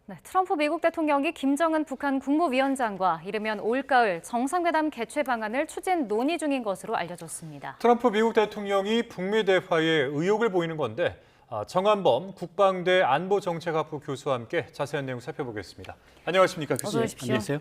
네, 트럼프 미국 대통령이 김정은 북한 국무위원장과 이르면 올가을 정상회담 개최 방안을 추진 논의 중인 것으로 알려졌습니다. 트럼프 미국 대통령이 북미 대화에 의욕을 보이는 건데 정한범 국방대 안보정책학부 교수와 함께 자세한 내용 살펴보겠습니다. 안녕하십니까, 교수님. 어서 오십시오. 안녕하세요.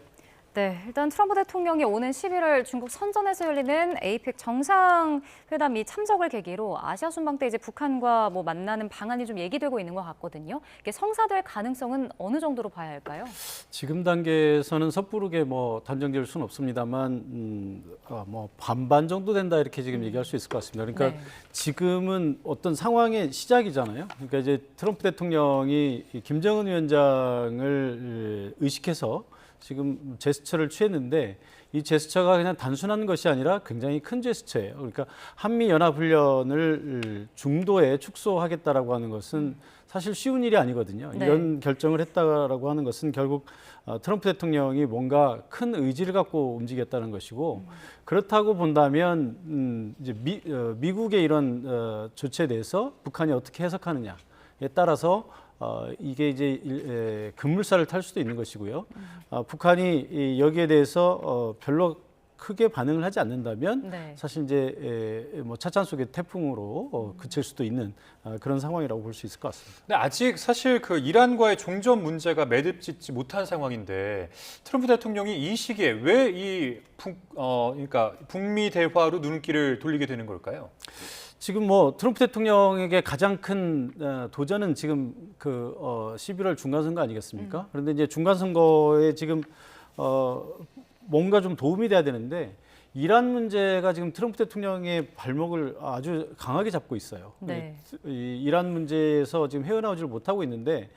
네, 일단 트럼프 대통령이 오는 11월 중국 선전에서 열리는 APEC 정상회담 이 참석을 계기로 아시아 순방 때 이제 북한과 만나는 방안이 좀 얘기되고 있는 것 같거든요. 이게 성사될 가능성은 어느 정도로 봐야 할까요? 지금 단계에서는 섣부르게 단정 지을 수는 없습니다만 반반 정도 된다 이렇게 지금 얘기할 수 있을 것 같습니다. 그러니까 네. 지금은 어떤 상황의 시작이잖아요. 그러니까 이제 트럼프 대통령이 김정은 위원장을 의식해서 지금 제스처를 취했는데 이 제스처가 그냥 단순한 것이 아니라 굉장히 큰 제스처예요. 그러니까 한미 연합 훈련을 중도에 축소하겠다라고 하는 것은 사실 쉬운 일이 아니거든요. 네. 이런 결정을 했다라고 하는 것은 결국 트럼프 대통령이 뭔가 큰 의지를 갖고 움직였다는 것이고 그렇다고 본다면 이제 미국의 이런 조치에 대해서 북한이 어떻게 해석하느냐에 따라서 이게 이제 급물살을 탈 수도 있는 것이고요. 북한이 여기에 대해서 별로 크게 반응을 하지 않는다면 네. 사실 이제 차찬 속의 태풍으로 그칠 수도 있는 그런 상황이라고 볼 수 있을 것 같습니다. 근데 아직 사실 그 이란과의 종전 문제가 매듭짓지 못한 상황인데 트럼프 대통령이 이 시기에 왜 이 그러니까 북미 대화로 눈길을 돌리게 되는 걸까요? 지금 트럼프 대통령에게 가장 큰 도전은 지금 11월 중간선거 아니겠습니까? 그런데 이제 중간선거에 지금 뭔가 좀 도움이 돼야 되는데 이란 문제가 지금 트럼프 대통령의 발목을 아주 강하게 잡고 있어요. 네. 이 이란 문제에서 지금 헤어나오지를 못하고 있는데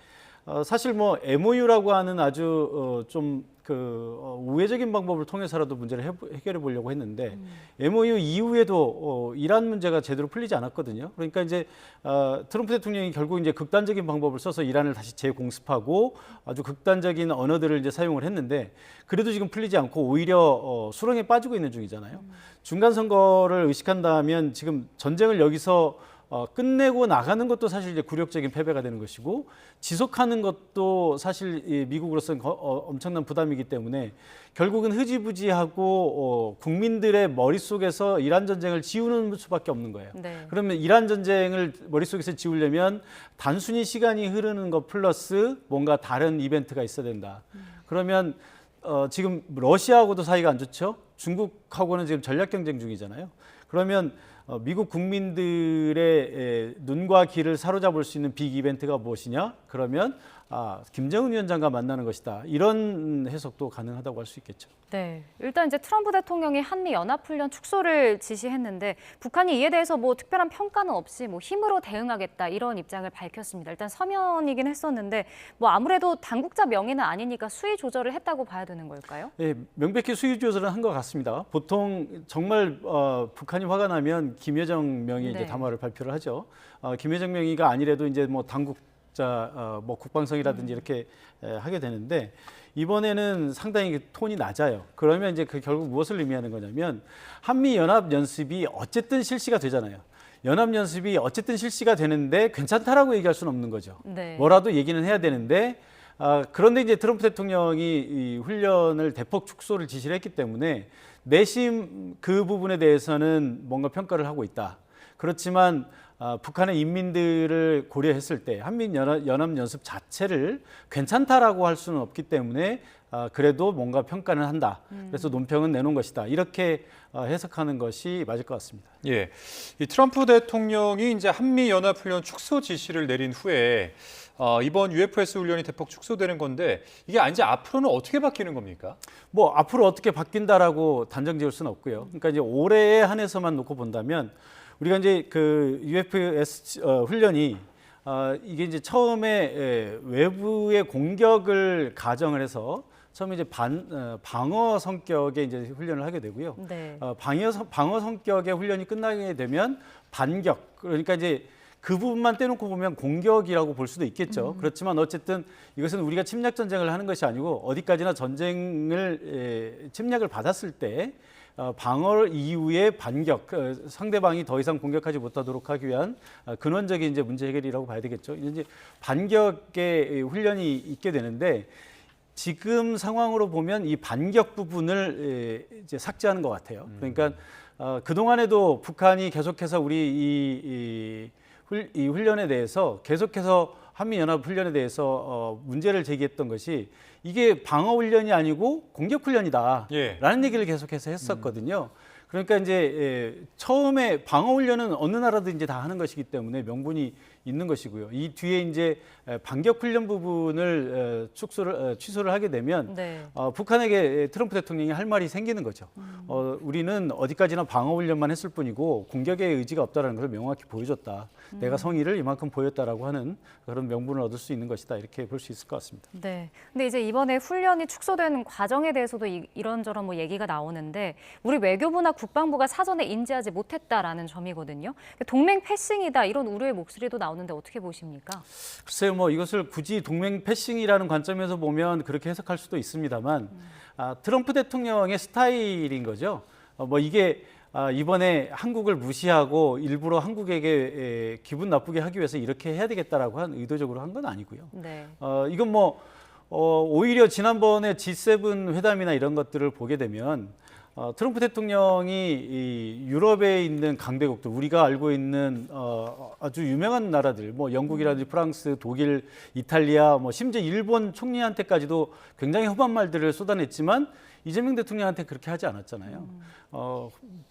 사실 MOU라고 하는 아주 좀 우회적인 방법을 통해서라도 문제를 해결해 보려고 했는데 MOU 이후에도 이란 문제가 제대로 풀리지 않았거든요. 그러니까 이제 트럼프 대통령이 결국 이제 극단적인 방법을 써서 이란을 다시 재공습하고 아주 극단적인 언어들을 이제 사용을 했는데 그래도 지금 풀리지 않고 오히려 수렁에 빠지고 있는 중이잖아요. 중간 선거를 의식한다면 지금 전쟁을 여기서 끝내고 나가는 것도 사실 이제 굴욕적인 패배가 되는 것이고 지속하는 것도 사실 미국으로서는 엄청난 부담이기 때문에 결국은 흐지부지하고 국민들의 머릿속에서 이란 전쟁을 지우는 수밖에 없는 거예요. 네. 그러면 이란 전쟁을 머릿속에서 지우려면 단순히 시간이 흐르는 것 플러스 뭔가 다른 이벤트가 있어야 된다. 그러면 지금 러시아하고도 사이가 안 좋죠. 중국하고는 지금 전략 경쟁 중이잖아요. 그러면 미국 국민들의 눈과 귀를 사로잡을 수 있는 빅 이벤트가 무엇이냐? 그러면 김정은 위원장과 만나는 것이다. 이런 해석도 가능하다고 할 수 있겠죠. 네, 일단 이제 트럼프 대통령이 한미 연합훈련 축소를 지시했는데 북한이 이에 대해서 특별한 평가는 없이 힘으로 대응하겠다 이런 입장을 밝혔습니다. 일단 서면이긴 했었는데 아무래도 당국자 명의는 아니니까 수위 조절을 했다고 봐야 되는 걸까요? 네, 명백히 수위 조절은 한 것 같습니다. 보통 정말 북한이 화가 나면 김여정 명의 이제 네. 담화를 발표를 하죠. 김여정 명의가 아니래도 이제 당국자 국방성이라든지 이렇게 하게 되는데 이번에는 상당히 톤이 낮아요. 그러면 이제 결국 무엇을 의미하는 거냐면 한미 연합 연습이 어쨌든 실시가 되잖아요. 연합 연습이 어쨌든 실시가 되는데 괜찮다라고 얘기할 수는 없는 거죠. 네. 뭐라도 얘기는 해야 되는데 그런데 이제 트럼프 대통령이 이 훈련을 대폭 축소를 지시를 했기 때문에 내심 그 부분에 대해서는 뭔가 평가를 하고 있다. 그렇지만 북한의 인민들을 고려했을 때 한미연합연습 자체를 괜찮다라고 할 수는 없기 때문에 그래도 뭔가 평가는 한다. 그래서 논평은 내놓은 것이다. 이렇게 해석하는 것이 맞을 것 같습니다. 예, 이 트럼프 대통령이 이제 한미연합훈련 축소 지시를 내린 후에 이번 UFS 훈련이 대폭 축소되는 건데 이게 이제 앞으로는 어떻게 바뀌는 겁니까? 앞으로 어떻게 바뀐다라고 단정 지을 수는 없고요. 그러니까 이제 올해에 한해서만 놓고 본다면 우리가 이제 UFS 훈련이 이게 이제 처음에 외부의 공격을 가정을 해서 처음에 이제 방어 성격의 이제 훈련을 하게 되고요. 네. 방어 성격의 훈련이 끝나게 되면 반격, 그러니까 이제 그 부분만 떼놓고 보면 공격이라고 볼 수도 있겠죠. 그렇지만 어쨌든 이것은 우리가 침략 전쟁을 하는 것이 아니고 어디까지나 전쟁을 침략을 받았을 때 방어 이후의 반격, 상대방이 더 이상 공격하지 못하도록 하기 위한 근원적인 이제 문제 해결이라고 봐야 되겠죠. 이제 반격의 훈련이 있게 되는데 지금 상황으로 보면 이 반격 부분을 이제 삭제하는 것 같아요. 그러니까 그동안에도 북한이 계속해서 우리 이 훈련에 대해서 계속해서 한미연합 훈련에 대해서 문제를 제기했던 것이 이게 방어 훈련이 아니고 공격 훈련이다라는 예. 얘기를 계속해서 했었거든요. 그러니까 이제 처음에 방어 훈련은 어느 나라도 이제 다 하는 것이기 때문에 명분이 있는 것이고요. 이 뒤에 이제 반격 훈련 부분을 취소를 하게 되면 네. 북한에게 트럼프 대통령이 할 말이 생기는 거죠. 우리는 어디까지나 방어 훈련만 했을 뿐이고 공격의 의지가 없다는 것을 명확히 보여줬다. 내가 성의를 이만큼 보였다라고 하는 그런 명분을 얻을 수 있는 것이다. 이렇게 볼 수 있을 것 같습니다. 네. 근데 이제 이번에 훈련이 축소된 과정에 대해서도 이런저런 뭐 얘기가 나오는데 우리 외교부나 국방부가 사전에 인지하지 못했다라는 점이거든요. 동맹 패싱이다 이런 우려의 목소리도 나오는데 어떻게 보십니까? 글쎄요, 뭐 이것을 굳이 동맹 패싱이라는 관점에서 보면 그렇게 해석할 수도 있습니다만 트럼프 대통령의 스타일인 거죠. 뭐 이게 이번에 한국을 무시하고 일부러 한국에게 기분 나쁘게 하기 위해서 이렇게 해야 되겠다라고 한 의도적으로 한 건 아니고요. 네. 이건 뭐 오히려 지난번에 G7 회담이나 이런 것들을 보게 되면 트럼프 대통령이 이 유럽에 있는 강대국들, 우리가 알고 있는 아주 유명한 나라들, 뭐 영국이라든지 프랑스, 독일, 이탈리아, 뭐 심지어 일본 총리한테까지도 굉장히 험한 말들을 쏟아냈지만 이재명 대통령한테 그렇게 하지 않았잖아요.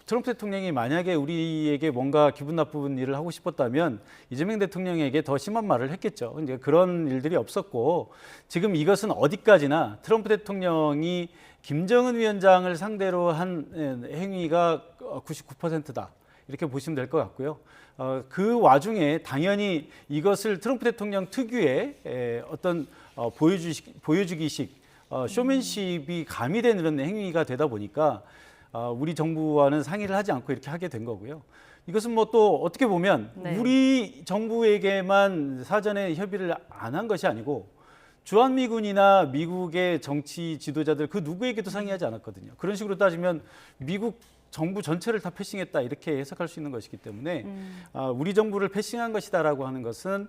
트럼프 대통령이 만약에 우리에게 뭔가 기분 나쁜 일을 하고 싶었다면 이재명 대통령에게 더 심한 말을 했겠죠. 이제 그런 일들이 없었고 지금 이것은 어디까지나 트럼프 대통령이 김정은 위원장을 상대로 한 행위가 99%다. 이렇게 보시면 될 것 같고요. 그 와중에 당연히 이것을 트럼프 대통령 특유의 어떤 보여주기식 쇼맨십이 가미된 이런 행위가 되다 보니까 우리 정부와는 상의를 하지 않고 이렇게 하게 된 거고요. 이것은 뭐 또 어떻게 보면 네. 우리 정부에게만 사전에 협의를 안 한 것이 아니고 주한미군이나 미국의 정치 지도자들 그 누구에게도 상의하지 않았거든요. 그런 식으로 따지면 미국 정부 전체를 다 패싱했다 이렇게 해석할 수 있는 것이기 때문에 우리 정부를 패싱한 것이다라고 하는 것은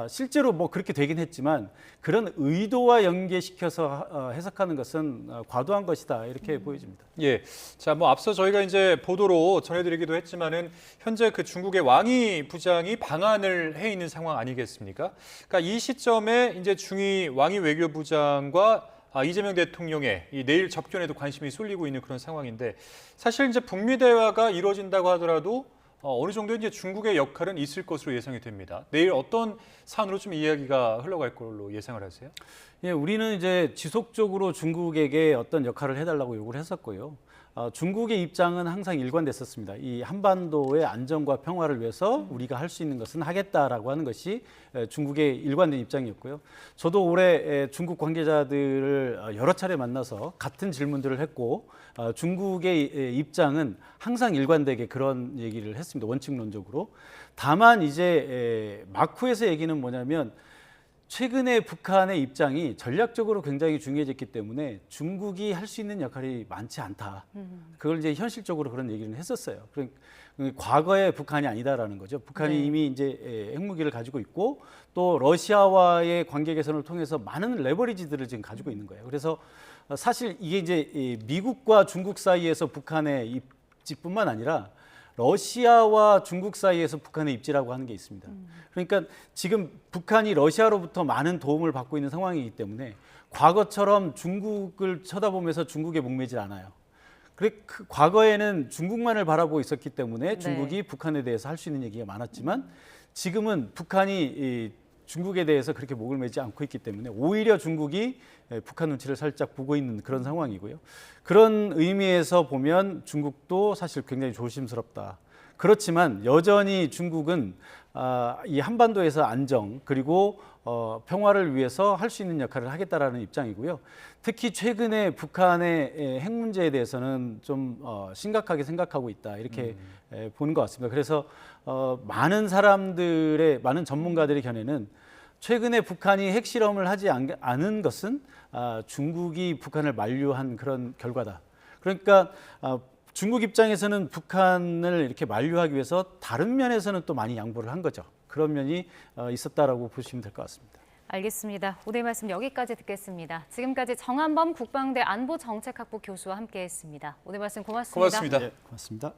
실제로 뭐 그렇게 되긴 했지만 그런 의도와 연계시켜서 해석하는 것은 과도한 것이다 이렇게 보여집니다. 예. 자, 뭐 앞서 저희가 이제 보도로 전해드리기도 했지만은 현재 그 중국의 왕이 부장이 방한을 해 있는 상황 아니겠습니까? 그러니까 이 시점에 이제 중위 왕이 외교부장과 이재명 대통령의 이 내일 접견에도 관심이 쏠리고 있는 그런 상황인데 사실 이제 북미 대화가 이루어진다고 하더라도 어느 정도 이제 중국의 역할은 있을 것으로 예상이 됩니다. 내일 어떤 사안으로 좀 이야기가 흘러갈 걸로 예상을 하세요? 예, 우리는 이제 지속적으로 중국에게 어떤 역할을 해달라고 요구를 했었고요. 중국의 입장은 항상 일관됐었습니다. 이 한반도의 안정과 평화를 위해서 우리가 할 수 있는 것은 하겠다라고 하는 것이 중국의 일관된 입장이었고요. 저도 올해 중국 관계자들을 여러 차례 만나서 같은 질문들을 했고 중국의 입장은 항상 일관되게 그런 얘기를 했습니다. 원칙론적으로. 다만 이제 막후에서 얘기는 뭐냐면 최근에 북한의 입장이 전략적으로 굉장히 중요해졌기 때문에 중국이 할 수 있는 역할이 많지 않다. 그걸 이제 현실적으로 그런 얘기를 했었어요. 그러니까 과거의 북한이 아니다라는 거죠. 북한이 네. 이미 이제 핵무기를 가지고 있고 또 러시아와의 관계 개선을 통해서 많은 레버리지들을 지금 가지고 있는 거예요. 그래서 사실 이게 이제 미국과 중국 사이에서 북한의 입지뿐만 아니라 러시아와 중국 사이에서 북한의 입지라고 하는 게 있습니다. 그러니까 지금 북한이 러시아로부터 많은 도움을 받고 있는 상황이기 때문에 과거처럼 중국을 쳐다보면서 중국에 목매질 않아요. 그 과거에는 중국만을 바라보고 있었기 때문에 중국이 네. 북한에 대해서 할 수 있는 얘기가 많았지만 지금은 북한이 중국에 대해서 그렇게 목을 매지 않고 있기 때문에 오히려 중국이 북한 눈치를 살짝 보고 있는 그런 상황이고요. 그런 의미에서 보면 중국도 사실 굉장히 조심스럽다. 그렇지만 여전히 중국은 이 한반도에서 안정 그리고 평화를 위해서 할 수 있는 역할을 하겠다라는 입장이고요. 특히 최근에 북한의 핵 문제에 대해서는 좀 심각하게 생각하고 있다 이렇게 보는 것 같습니다. 그래서 많은 전문가들의 견해는 최근에 북한이 핵실험을 하지 않은 것은 중국이 북한을 만류한 그런 결과다. 그러니까 중국 입장에서는 북한을 이렇게 만류하기 위해서 다른 면에서는 또 많이 양보를 한 거죠. 그런 면이 있었다라고 보시면 될 것 같습니다. 알겠습니다. 오늘 말씀 여기까지 듣겠습니다. 지금까지 정한범 국방대 안보정책학부 교수와 함께했습니다. 오늘 말씀 고맙습니다. 고맙습니다. 네, 고맙습니다.